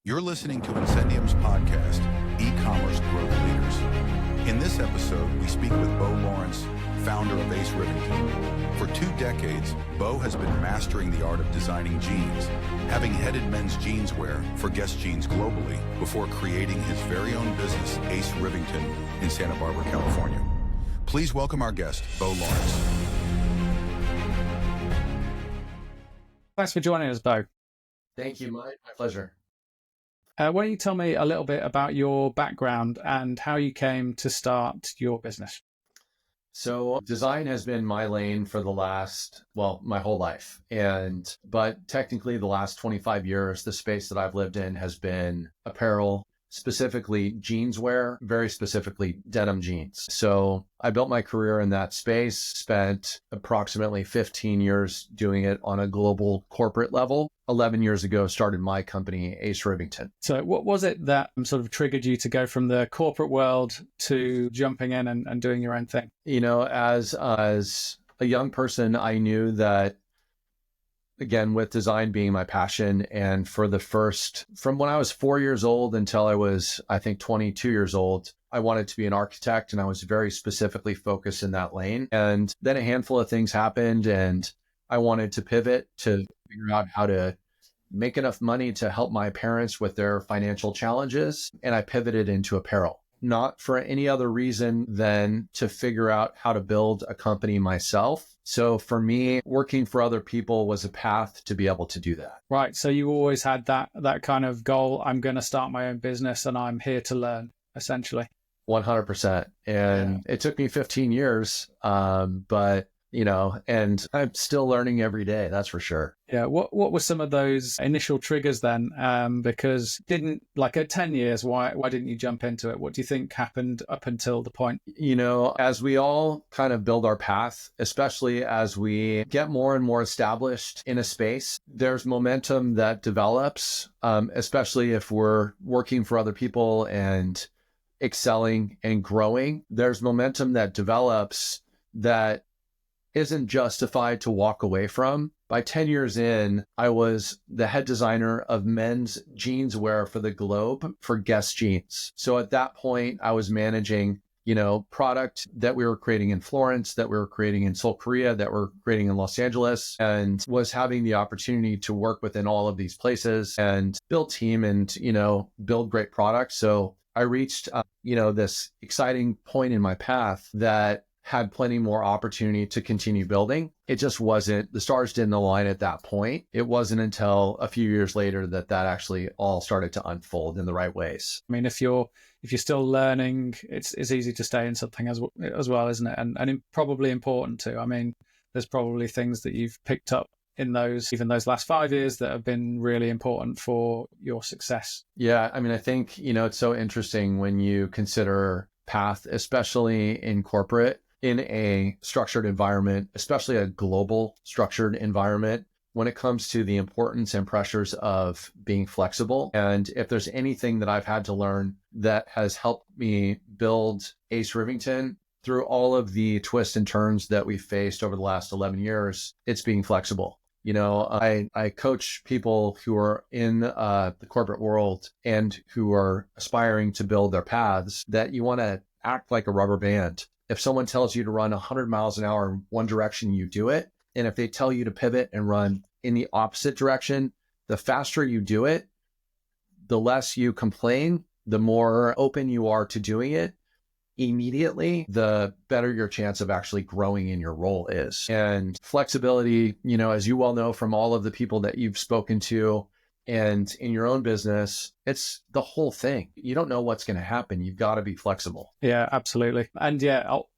You're listening to Incendium's podcast, E-Commerce Growth Leaders. In this episode, we speak with Beau Lawrence, founder of Ace Rivington. For 2 decades, Beau has been mastering the art of designing jeans, having headed men's jeanswear for Guess Jeans globally before creating his very own business, Ace Rivington, in Santa Barbara, California. Please welcome our guest, Beau Lawrence. Thanks for joining us, Beau. Thank you, Mike. My pleasure. Why don't you tell me a little bit about your background and how you came to start your business? So design has been my lane for my whole life. But technically the last 25 years, the space that I've lived in has been apparel, specifically jeanswear, very specifically denim jeans. So I built my career in that space, spent approximately 15 years doing it on a global corporate level. 11 years ago, started my company, Ace Rivington. So what was it that sort of triggered you to go from the corporate world to jumping in and doing your own thing? You know, as a young person, I knew that, again, with design being my passion, and from when I was 4 years old until I was, I think, 22 years old, I wanted to be an architect, and I was very specifically focused in that lane. And then a handful of things happened, and I wanted to pivot to figure out how to make enough money to help my parents with their financial challenges. And I pivoted into apparel, not for any other reason than to figure out how to build a company myself. So for me, working for other people was a path to be able to do that. Right. So you always had that kind of goal. I'm going to start my own business and I'm here to learn, essentially. 100%. And It took me 15 years, but and I'm still learning every day. That's for sure. Yeah. What were some of those initial triggers then? Because at 10 years, why didn't you jump into it? What do you think happened up until the point? As we all kind of build our path, especially as we get more and more established in a space, there's momentum that develops, especially if we're working for other people and excelling and growing. There's momentum that develops that isn't justified to walk away from. By 10 years in, I was the head designer of men's jeanswear for the globe for Guess Jeans. So at that point, I was managing, product that we were creating in Florence, that we were creating in Seoul, Korea, that we're creating in Los Angeles, and was having the opportunity to work within all of these places and build team and, build great products. So I reached, this exciting point in my path that had plenty more opportunity to continue building. It just wasn't, the stars didn't align at that point. It wasn't until a few years later that actually all started to unfold in the right ways. I mean, if you're still learning, it's easy to stay in something as well, isn't it? And probably important too. I mean, there's probably things that you've picked up in those last 5 years that have been really important for your success. Yeah. I mean, I think, it's so interesting when you consider path, especially in corporate, in a structured environment, especially a global structured environment, when it comes to the importance and pressures of being flexible. And if there's anything that I've had to learn that has helped me build Ace Rivington through all of the twists and turns that we've faced over the last 11 years, it's being flexible. I coach people who are in the corporate world and who are aspiring to build their paths, that you want to act like a rubber band. If someone tells you to run 100 miles an hour in one direction, you do it. And if they tell you to pivot and run in the opposite direction, the faster you do it, the less you complain, the more open you are to doing it immediately, the better your chance of actually growing in your role is. And flexibility, as you well know from all of the people that you've spoken to, and in your own business, it's the whole thing. You don't know what's going to happen. You've got to be flexible. Yeah, absolutely. And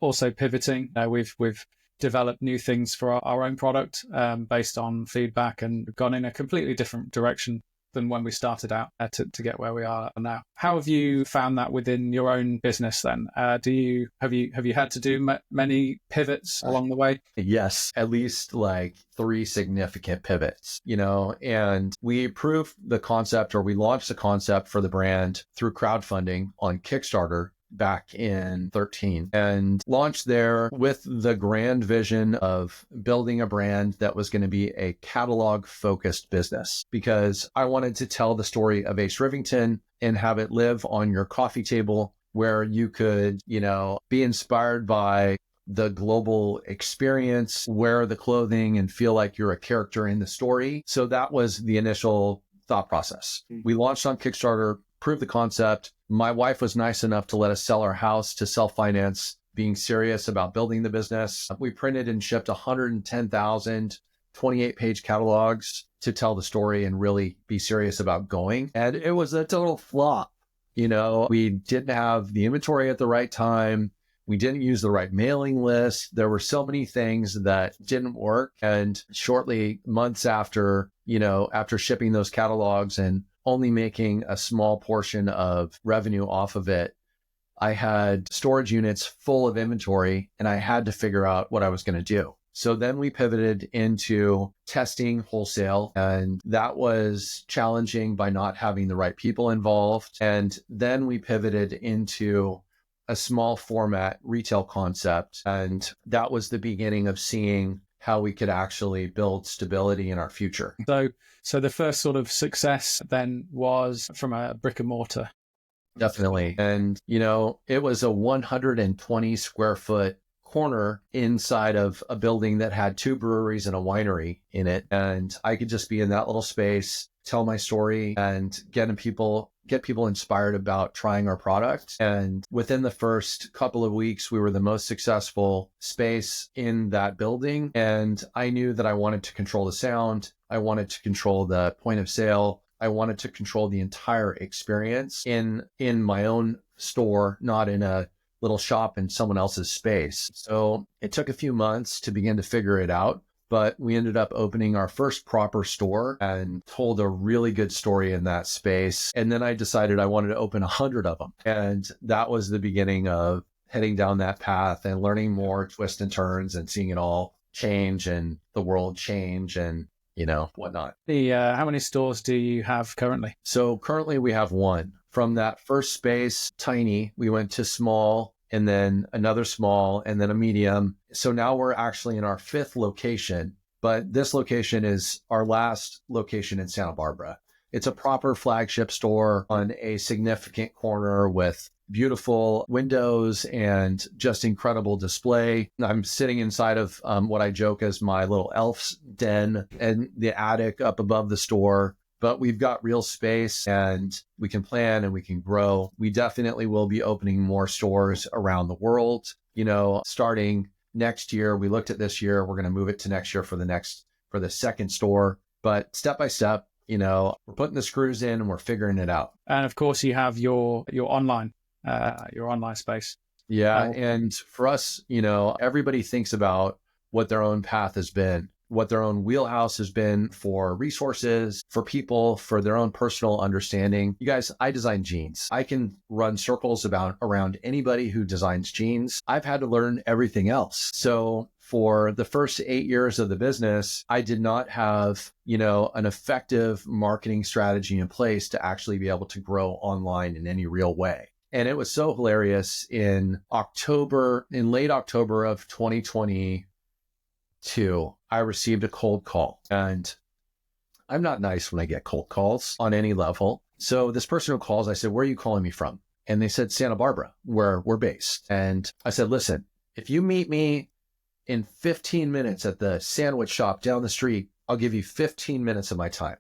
also pivoting. We've developed new things for our own product based on feedback, and gone in a completely different direction than when we started out to get where we are now. How have you found that within your own business then? Have you had to do many pivots along the way? Yes, at least like 3 significant pivots, and we proved the concept, or we launched the concept for the brand through crowdfunding on Kickstarter back in 13 and launched there with the grand vision of building a brand that was going to be a catalog focused business, because I wanted to tell the story of Ace Rivington and have it live on your coffee table, where you could, be inspired by the global experience, wear the clothing and feel like you're a character in the story. So that was the initial thought process. We launched on Kickstarter, proved the concept. My wife was nice enough to let us sell our house to self-finance, being serious about building the business. We printed and shipped 110,000 28-page catalogs to tell the story and really be serious about going. And it was a total flop. We didn't have the inventory at the right time. We didn't use the right mailing list. There were so many things that didn't work. And shortly, months after shipping those catalogs and only making a small portion of revenue off of it, I had storage units full of inventory and I had to figure out what I was going to do. So then we pivoted into testing wholesale, and that was challenging by not having the right people involved. And then we pivoted into a small format retail concept. And that was the beginning of seeing how we could actually build stability in our future. So the first sort of success then was from a brick and mortar. Definitely. And, it was a 120 square foot corner inside of a building that had 2 breweries and a winery in it. And I could just be in that little space, tell my story and get people inspired about trying our product. And within the first couple of weeks, we were the most successful space in that building. And I knew that I wanted to control the sound. I wanted to control the point of sale. I wanted to control the entire experience in my own store, not in a little shop in someone else's space. So it took a few months to begin to figure it out, but we ended up opening our first proper store and told a really good story in that space. And then I decided I wanted to open 100 of them. And that was the beginning of heading down that path and learning more twists and turns and seeing it all change and the world change and whatnot. How many stores do you have currently? So currently we have 1. From that first space, tiny, we went to small, and then another small, and then a medium. So now we're actually in our 5th location, but this location is our last location in Santa Barbara. It's a proper flagship store on a significant corner with beautiful windows and just incredible display. I'm sitting inside of what I joke as my little elf's den and the attic up above the store. But we've got real space and we can plan and we can grow. We definitely will be opening more stores around the world. Starting next year, we looked at this year, we're going to move it to next year for the second store. But step by step, we're putting the screws in and we're figuring it out. And of course, you have your online space. Yeah. And for us, everybody thinks about what their own path has been, what their own wheelhouse has been for resources, for people, for their own personal understanding. You guys, I design jeans. I can run circles around anybody who designs jeans. I've had to learn everything else. So for the first 8 years of the business, I did not have, an effective marketing strategy in place to actually be able to grow online in any real way. And it was so hilarious in late October of 2022, I received a cold call, and I'm not nice when I get cold calls on any level. So this person who calls, I said, "Where are you calling me from?" And they said, "Santa Barbara, where we're based." And I said, "Listen, if you meet me in 15 minutes at the sandwich shop down the street, I'll give you 15 minutes of my time."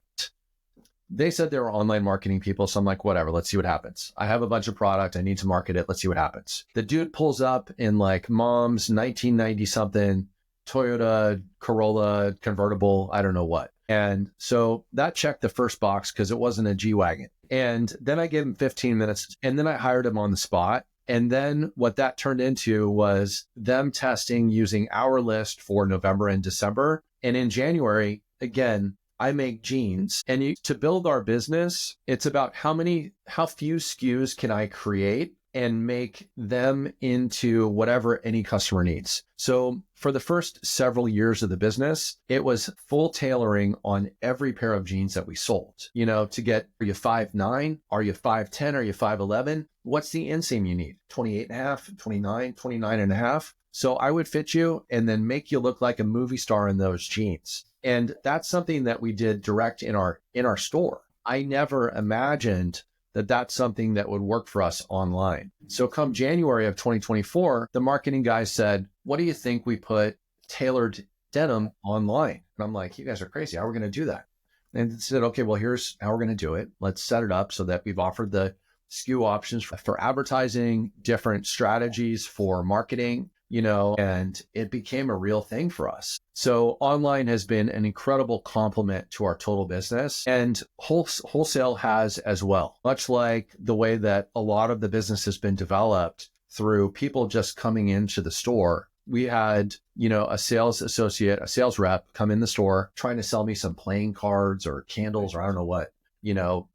They said they were online marketing people. So I'm like, whatever, let's see what happens. I have a bunch of product. I need to market it. Let's see what happens. The dude pulls up in like mom's 1990 something Toyota Corolla convertible, I don't know what. And so that checked the first box because it wasn't a G-Wagon. And then I gave him 15 minutes and then I hired him on the spot. And then what that turned into was them testing using our list for November and December. And in January, again, I make jeans. And to build our business, it's about how few SKUs can I create and make them into whatever any customer needs. So for the first several years of the business, it was full tailoring on every pair of jeans that we sold, to get, are you 5'9"? Are you 5'10"? Are you 5'11"? What's the inseam you need? 28 and a half, 29, 29 and a half. So I would fit you and then make you look like a movie star in those jeans. And that's something that we did direct in our store. I never imagined that that's something that would work for us online. So come January of 2024, the marketing guys said, what do you think we put tailored denim online? And I'm like, you guys are crazy. How are we going to do that? And they said, okay, well, here's how we're going to do it. Let's set it up so that we've offered the SKU options for advertising, different strategies for marketing, and it became a real thing for us. So online has been an incredible complement to our total business, and wholesale has as well, much like the way that a lot of the business has been developed through people just coming into the store. We had, a sales associate, a sales rep come in the store trying to sell me some playing cards or candles or I don't know what,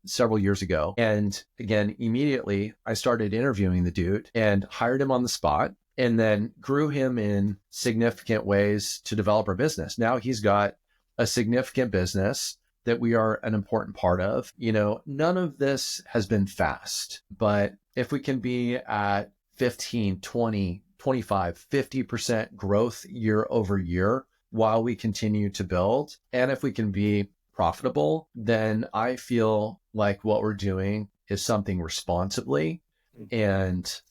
several years ago. And again, immediately I started interviewing the dude and hired him on the spot, and then grew him in significant ways to develop our business. Now he's got a significant business that we are an important part of. None of this has been fast, but if we can be at 15, 20, 25, 50% growth year over year while we continue to build, and if we can be profitable, then I feel like what we're doing is something responsibly, and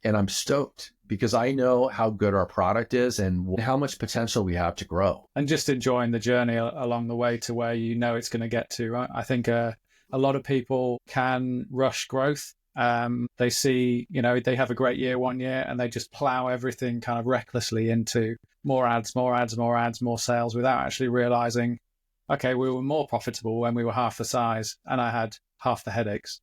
I'm stoked because I know how good our product is and how much potential we have to grow. And just enjoying the journey along the way to where it's going to get to, right? I think a lot of people can rush growth. They see, they have a great year one year and they just plow everything kind of recklessly into more ads, more sales without actually realizing, okay, we were more profitable when we were half the size and I had half the headaches.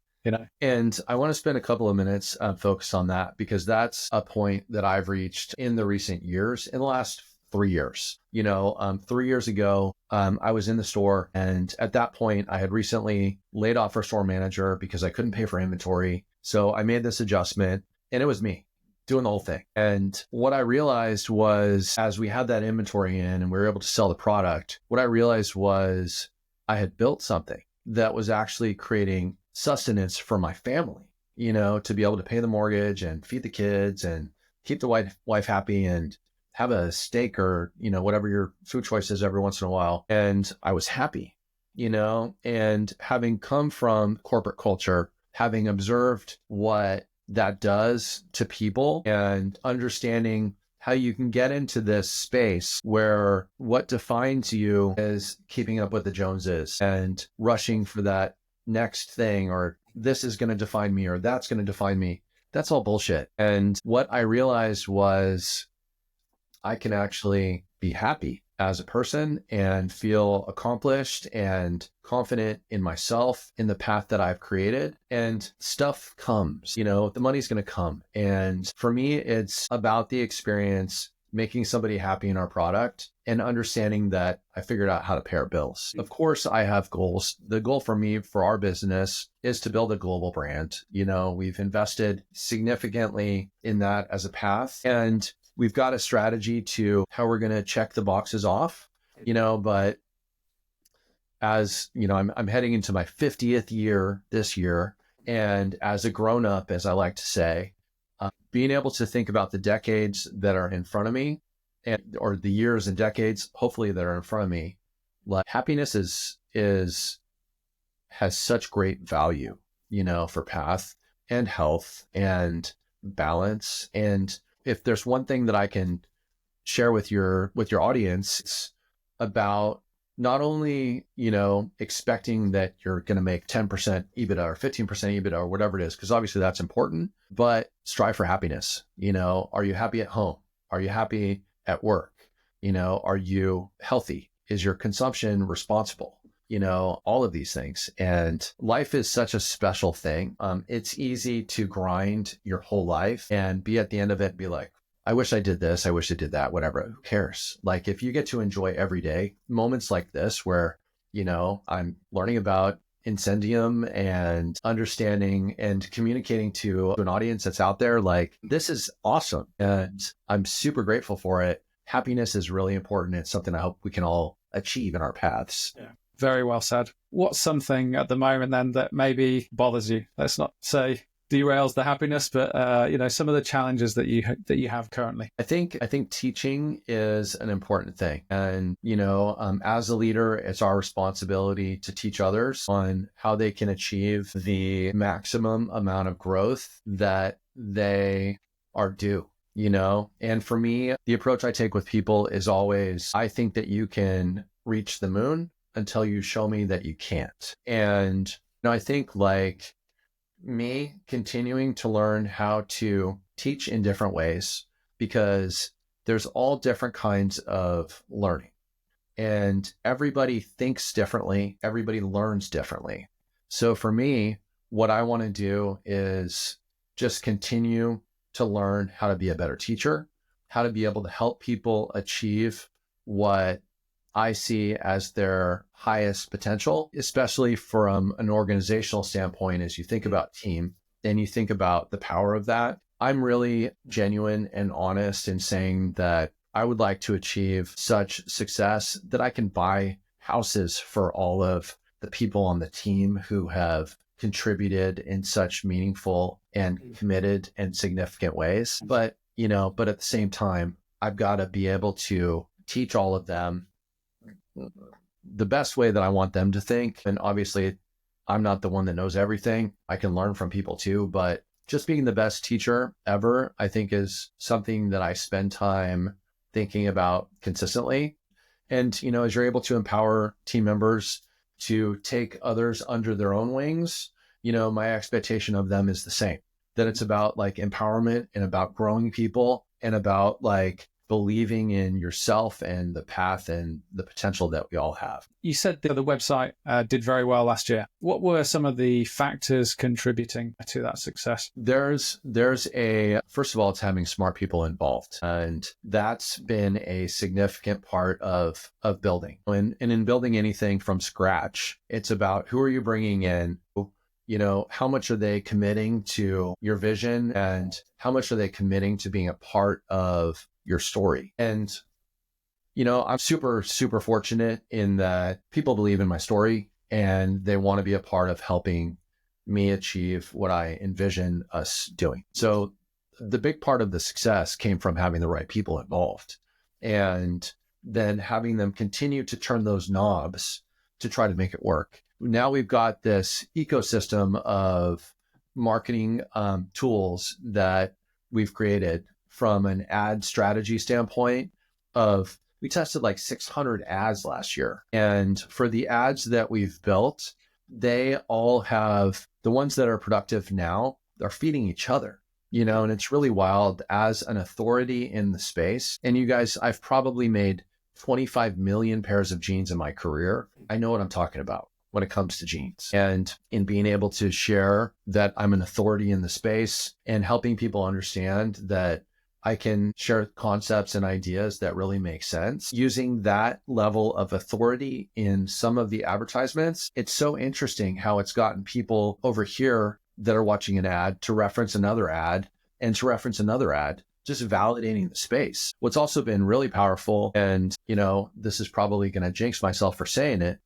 And I want to spend a couple of minutes focused on that because that's a point that I've reached in the recent years, in the last 3 years. 3 years ago, I was in the store, and at that point, I had recently laid off our store manager because I couldn't pay for inventory. So I made this adjustment, and it was me doing the whole thing. And what I realized was, as we had that inventory in and we were able to sell the product, what I realized was I had built something that was actually creating sustenance for my family, to be able to pay the mortgage and feed the kids and keep the wife happy and have a steak or, whatever your food choice is every once in a while. And I was happy, and having come from corporate culture, having observed what that does to people and understanding how you can get into this space where what defines you is keeping up with the Joneses and rushing for that next thing, or this is going to define me, or that's going to define me. That's all bullshit. And what I realized was I can actually be happy as a person and feel accomplished and confident in myself, in the path that I've created, and stuff comes, the money's going to come. And for me, it's about the experience, making somebody happy in our product and understanding that I figured out how to pay our bills. Of course, I have goals. The goal for me, for our business, is to build a global brand. We've invested significantly in that as a path, and we've got a strategy to how we're going to check the boxes off, but as I'm heading into my 50th year this year. And as a grown-up, as I like to say, being able to think about the decades that are in front of me or the years and decades, hopefully, that are in front of me, like happiness has such great value, for path and health and balance. And if there's one thing that I can share with your audience, it's about not only, expecting that you're going to make 10% EBITDA or 15% EBITDA or whatever it is, because obviously that's important, but strive for happiness. Are you happy at home? Are you happy at work? Are you healthy? Is your consumption responsible? All of these things. And life is such a special thing. It's easy to grind your whole life and be at the end of it and be like, I wish I did this. I wish I did that, whatever. Who cares? Like, if you get to enjoy every day, moments like this where, I'm learning about incendium and understanding and communicating to an audience that's out there, like, this is awesome. And I'm super grateful for it. Happiness is really important. It's something I hope we can all achieve in our paths. Yeah. Very well said. What's something at the moment then that maybe bothers you? Let's not say derails the happiness, but some of the challenges that you have currently. I think teaching is an important thing, and as a leader, it's our responsibility to teach others on how they can achieve the maximum amount of growth that they are due. And for me, the approach I take with people is always, I think that you can reach the moon until you show me that you can't. And I think, like, me continuing to learn how to teach in different ways, because there's all different kinds of learning and everybody thinks differently. Everybody learns differently. So for me, what I want to do is just continue to learn how to be a better teacher, how to be able to help people achieve what I see as their highest potential, especially from an organizational standpoint. As you think about team and you think about the power of that, I'm really genuine and honest in saying that I would like to achieve such success that I can buy houses for all of the people on the team who have contributed in such meaningful and committed and significant ways. But at the same time, I've got to be able to teach all of them the best way that I want them to think. And obviously, I'm not the one that knows everything. I can learn from people too, but just being the best teacher ever, I think, is something that I spend time thinking about consistently. And, as you're able to empower team members to take others under their own wings, my expectation of them is the same, that it's about like empowerment and about growing people and about like believing in yourself and the path and the potential that we all have. You said the website did very well last year. What were some of the factors contributing to that success? First of all, it's having smart people involved. And that's been a significant part of building. And in building anything from scratch, it's about who are you bringing in? How much are they committing to your vision and how much are they committing to being a part of your story? And, I'm super, super fortunate in that people believe in my story and they want to be a part of helping me achieve what I envision us doing. So the big part of the success came from having the right people involved and then having them continue to turn those knobs to try to make it work. Now we've got this ecosystem of marketing tools that we've created from an ad strategy standpoint. We tested like 600 ads last year. And for the ads that we've built, they all have, the ones that are productive now, they're feeding each other, and it's really wild as an authority in the space. And you guys, I've probably made 25 million pairs of jeans in my career. I know what I'm talking about when it comes to jeans, and in being able to share that I'm an authority in the space and helping people understand that I can share concepts and ideas that really make sense using that level of authority in some of the advertisements. It's so interesting how it's gotten people over here that are watching an ad to reference another ad and to reference another ad, just validating the space. What's also been really powerful, and, this is probably going to jinx myself for saying it,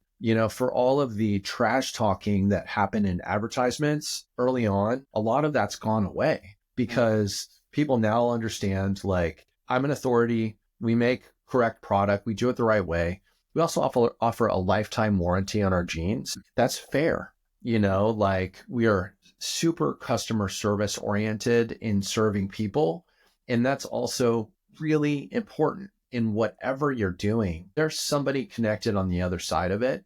for all of the trash talking that happened in advertisements early on, a lot of that's gone away because people now understand, like, I'm an authority. We make correct product. We do it the right way. We also offer a lifetime warranty on our jeans. That's fair. Like, we are super customer service oriented in serving people. And that's also really important in whatever you're doing. There's somebody connected on the other side of it,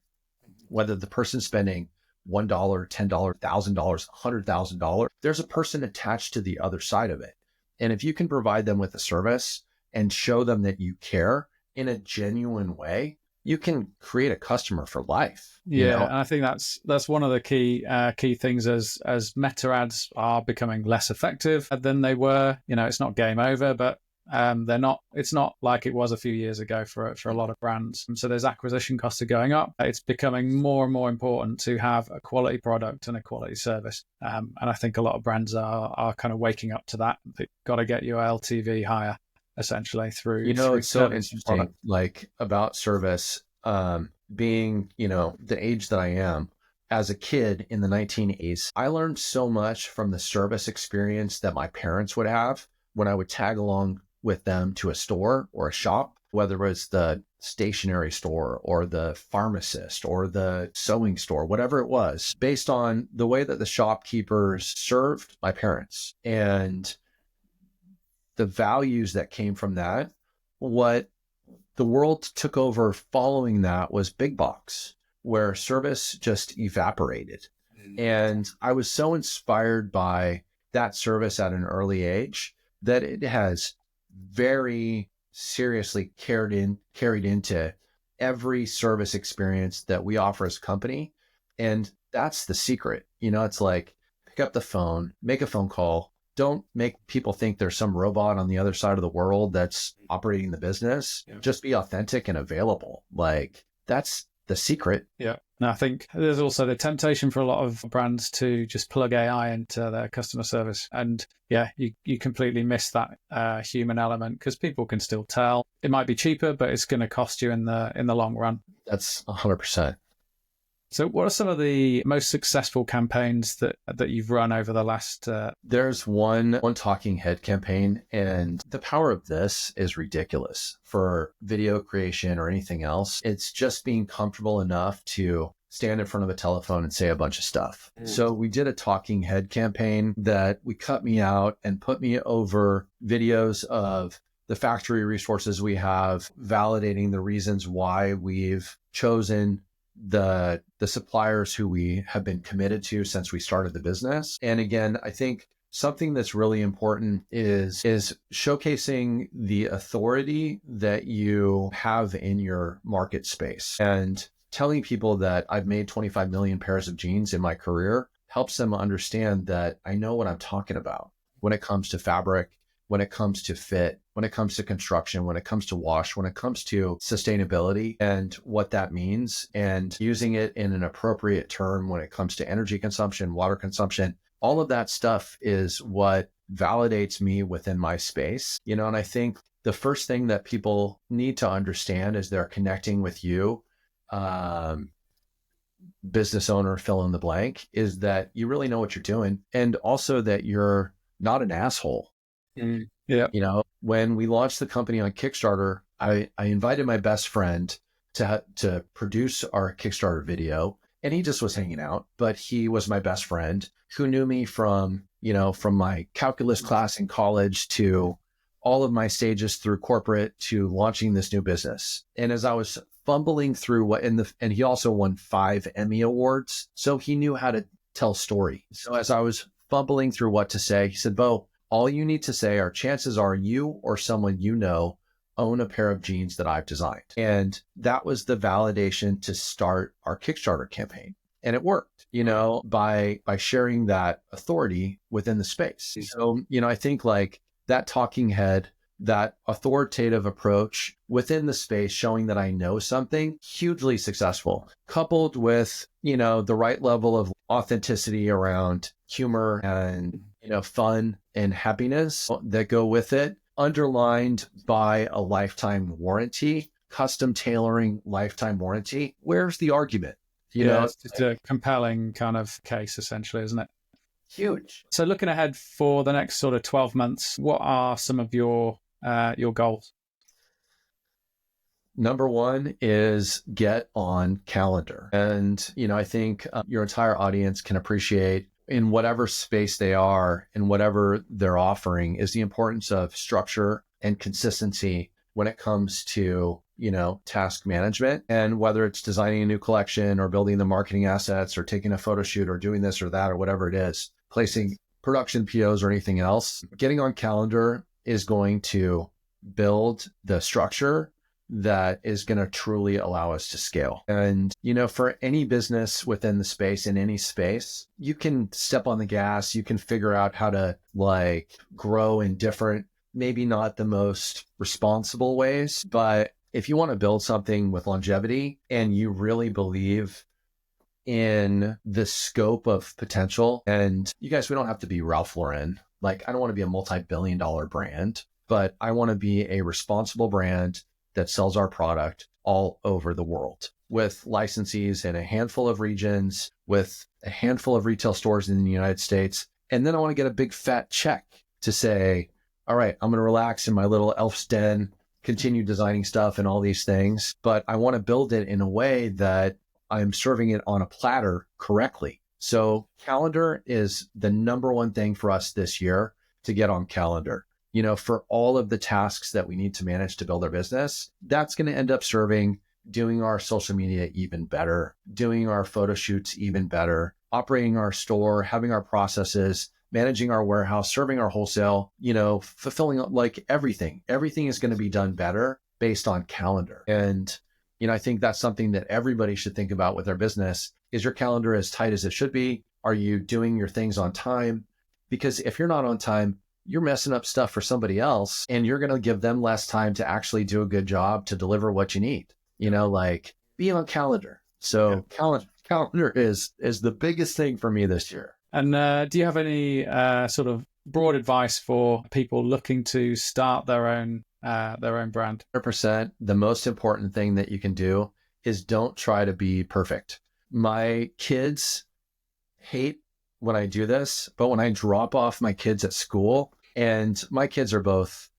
whether the person's spending $1, $10, $1,000, $100,000, there's a person attached to the other side of it. And if you can provide them with a service and show them that you care in a genuine way, you can create a customer for life. Yeah, and I think that's one of the key things as meta ads are becoming less effective than they were. It's not game over, but It's not like it was a few years ago for a lot of brands. So those acquisition costs are going up. It's becoming more and more important to have a quality product and a quality service. And I think a lot of brands are kind of waking up to that. They've got to get your LTV higher, essentially, through It's so service and interesting, product. like about service, being, the age that I am. As a kid in the 1980s, I learned so much from the service experience that my parents would have when I would tag along with them to a store or a shop, whether it was the stationery store or the pharmacist or the sewing store, whatever it was, based on the way that the shopkeepers served my parents and the values that came from that. What the world took over following that was big box, where service just evaporated. And I was so inspired by that service at an early age that it has very seriously carried into every service experience that we offer as a company. And that's the secret. It's like, pick up the phone, make a phone call. Don't make people think there's some robot on the other side of the world that's operating the business. Yeah. Just be authentic and available. Like, that's the secret. Yeah. And I think there's also the temptation for a lot of brands to just plug AI into their customer service. And yeah, you completely miss that human element, because people can still tell. It might be cheaper, but it's going to cost you in the long run. That's 100%. So what are some of the most successful campaigns that you've run over the last... There's one talking head campaign, and the power of this is ridiculous for video creation or anything else. It's just being comfortable enough to stand in front of a telephone and say a bunch of stuff. So we did a talking head campaign that we cut me out and put me over videos of the factory resources we have, validating the reasons why we've chosen the suppliers who we have been committed to since we started the business. And again, I think something that's really important is showcasing the authority that you have in your market space, and telling people that I've made 25 million pairs of jeans in my career helps them understand that I know what I'm talking about when it comes to fabric, when it comes to fit, when it comes to construction, when it comes to wash, when it comes to sustainability and what that means, and using it in an appropriate term when it comes to energy consumption, water consumption. All of that stuff is what validates me within my space. And I think the first thing that people need to understand as they're connecting with you, business owner, fill in the blank, is that you really know what you're doing, and also that you're not an asshole. Yeah. When we launched the company on Kickstarter, I invited my best friend to produce our Kickstarter video, and he just was hanging out, but he was my best friend who knew me from my calculus class in college to all of my stages through corporate to launching this new business. And as I was fumbling through and he also won 5 Emmy Awards, so he knew how to tell story. So as I was fumbling through what to say, he said, "Beau, all you need to say are, chances are you or someone own a pair of jeans that I've designed." And that was the validation to start our Kickstarter campaign. And it worked, by sharing that authority within the space. So, I think like that talking head, that authoritative approach within the space, showing that I know something, hugely successful, coupled with, the right level of authenticity around humor and, fun and happiness that go with it, underlined by a lifetime warranty, custom tailoring lifetime warranty. Where's the argument? It's just a compelling kind of case, essentially, isn't it? Huge. So looking ahead for the next sort of 12 months, what are some of your goals? Number one is get on calendar. And, I think your entire audience can appreciate, in whatever space they are and whatever they're offering, is the importance of structure and consistency when it comes to, task management. And whether it's designing a new collection or building the marketing assets or taking a photo shoot or doing this or that or whatever it is, placing production POs or anything else, getting on calendar is going to build the structure that is going to truly allow us to scale. And, for any business within the space, in any space, you can step on the gas, you can figure out how to grow in different maybe not the most responsible ways, but if you want to build something with longevity and you really believe in the scope of potential, and you guys, we don't have to be Ralph Lauren. Like, I don't want to be a multi-billion-dollar brand, but I want to be a responsible brand that sells our product all over the world with licensees in a handful of regions, with a handful of retail stores in the United States. And then I want to get a big fat check to say, all right, I'm going to relax in my little elf's den, continue designing stuff and all these things, but I want to build it in a way that I'm serving it on a platter correctly. So calendar is the number one thing for us this year to get on calendar. You know, for all of the tasks that we need to manage to build our business, that's going to end up serving doing our social media even better, doing our photo shoots even better, operating our store, having our processes, managing our warehouse, serving our wholesale, you know, fulfilling like everything. Everything is going to be done better based on calendar. And, you know, I think that's something that everybody should think about with their business. Is your calendar as tight as it should be? Are you doing your things on time? Because if you're not on time, you're messing up stuff for somebody else and you're going to give them less time to actually do a good job to deliver what you need. You know, like be on calendar. So calendar is the biggest thing for me this year. And do you have any sort of broad advice for people looking to start their own brand? 100%. The most important thing that you can do is don't try to be perfect. My kids hate when I do this, but when I drop off my kids at school, and my kids are both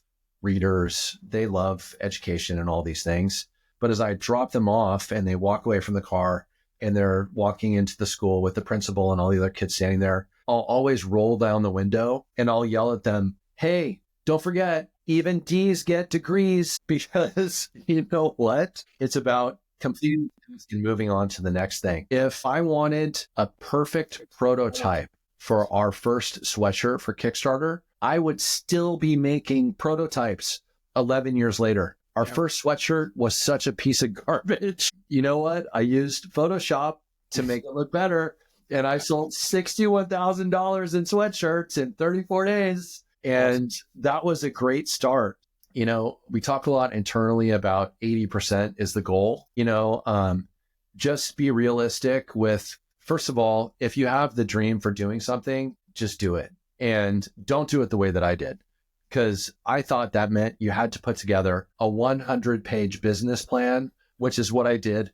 readers, they love education and all these things. But as I drop them off and they walk away from the car and they're walking into the school with the principal and all the other kids standing there, I'll always roll down the window and I'll yell at them, hey, don't forget, even D's get degrees, because you know what? It's about completing and moving on to the next thing. If I wanted a perfect prototype for our first sweatshirt for Kickstarter, I would still be making prototypes 11 years later. Our first sweatshirt was such a piece of garbage. You know what? I used Photoshop to make it look better. And I sold $61,000 in sweatshirts in 34 days. And that was a great start. You know, we talk a lot internally about 80% is the goal. You know, just be realistic with, first of all, if you have the dream for doing something, just do it. And don't do it the way that I did. Because I thought that meant you had to put together a 100-page business plan, which is what I did.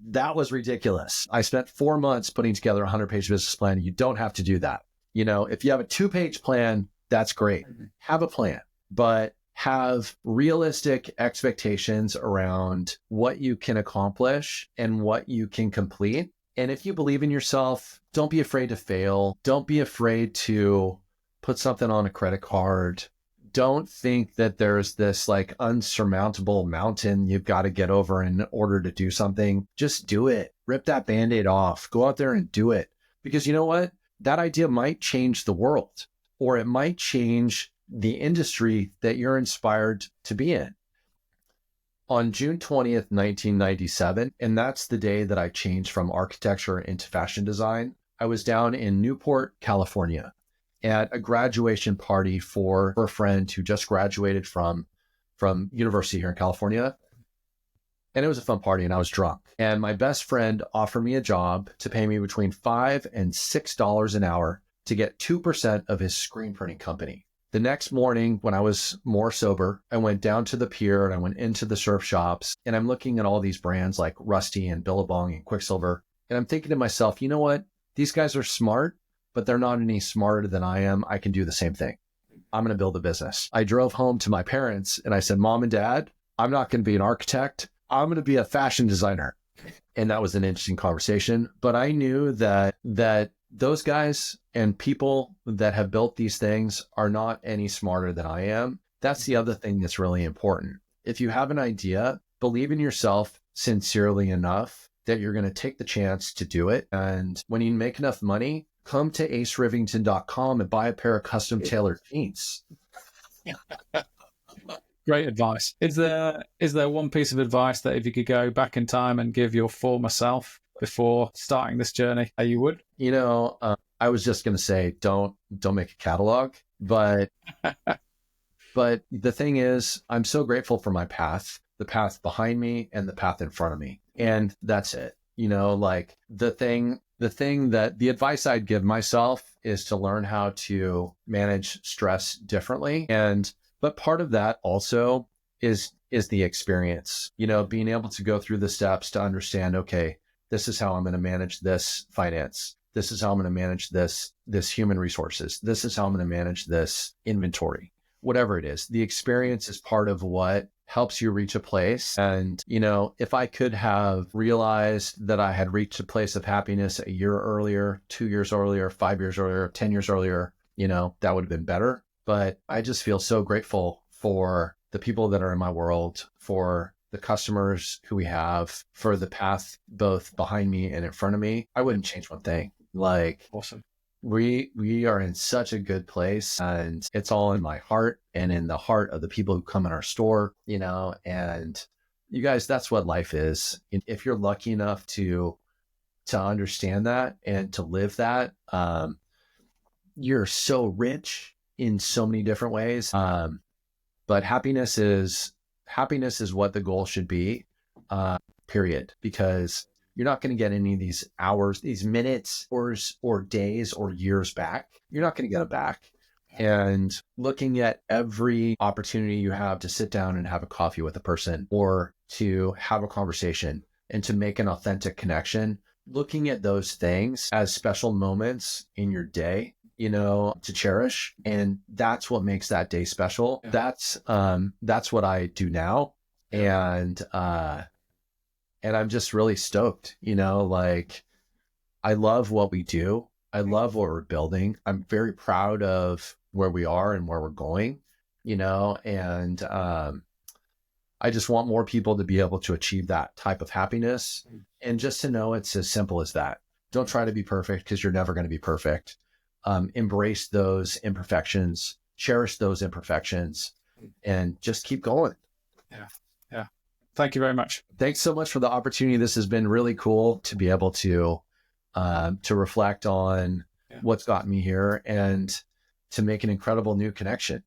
That was ridiculous. I spent 4 months putting together a 100-page business plan. You don't have to do that. You know, if you have a 2-page plan, that's great. Have a plan, but have realistic expectations around what you can accomplish and what you can complete. And if you believe in yourself, don't be afraid to fail. Don't be afraid to put something on a credit card. Don't think that there's this like unsurmountable mountain you've got to get over in order to do something. Just do it. Rip that Band-Aid off. Go out there and do it. Because you know what? That idea might change the world, or it might change the industry that you're inspired to be in. On June 20th, 1997, and that's the day that I changed from architecture into fashion design, I was down in Newport, California, at a graduation party for a friend who just graduated from university here in California. And it was a fun party and I was drunk. And my best friend offered me a job to pay me between $5 and $6 an hour to get 2% of his screen printing company. The next morning, when I was more sober, I went down to the pier and I went into the surf shops, and I'm looking at all these brands like Rusty and Billabong and Quicksilver. And I'm thinking to myself, you know what? These guys are smart, but they're not any smarter than I am. I can do the same thing. I'm going to build a business. I drove home to my parents and I said, Mom and Dad, I'm not going to be an architect. I'm going to be a fashion designer. And that was an interesting conversation. But I knew that those guys and people that have built these things are not any smarter than I am. That's the other thing that's really important. If you have an idea, believe in yourself sincerely enough that you're going to take the chance to do it. And when you make enough money, come to acerivington.com and buy a pair of custom tailored jeans. Great advice. Is there one piece of advice that if you could go back in time and give your former self before starting this journey, you would? You know, I was just going to say, don't make a catalog, but But the thing is, I'm so grateful for my path, the path behind me and the path in front of me. And that's it. Like the advice I'd give myself is to learn how to manage stress differently. But part of that also is the experience, being able to go through the steps to understand, okay, this is how I'm going to manage this finance. This is how I'm going to manage this human resources. This is how I'm going to manage this inventory, whatever it is. The experience is part of what helps you reach a place. And, if I could have realized that I had reached a place of happiness a year earlier, 2 years earlier, 5 years earlier, 10 years earlier, that would have been better. But I just feel so grateful for the people that are in my world, for the customers who we have, for the path both behind me and in front of me. I wouldn't change one thing. Like, Awesome. We are in such a good place, and it's all in my heart and in the heart of the people who come in our store, and you guys, that's what life is. If you're lucky enough to understand that and to live that, you're so rich in so many different ways. But happiness is what the goal should be, period. Because you're not going to get any of these hours, these minutes, or days or years back. You're not going to get them back. And looking at every opportunity you have to sit down and have a coffee with a person, or to have a conversation and to make an authentic connection, looking at those things as special moments in your day, to cherish. And that's what makes that day special. Yeah. That's what I do now. And I'm just really stoked, like I love what we do. I love what we're building. I'm very proud of where we are and where we're going, and I just want more people to be able to achieve that type of happiness, and just to know it's as simple as that. Don't try to be perfect, because you're never going to be perfect. Embrace those imperfections, cherish those imperfections, and just keep going. Yeah. Thank you very much. Thanks so much for the opportunity. This has been really cool to be able to reflect on what's got me here and to make an incredible new connection.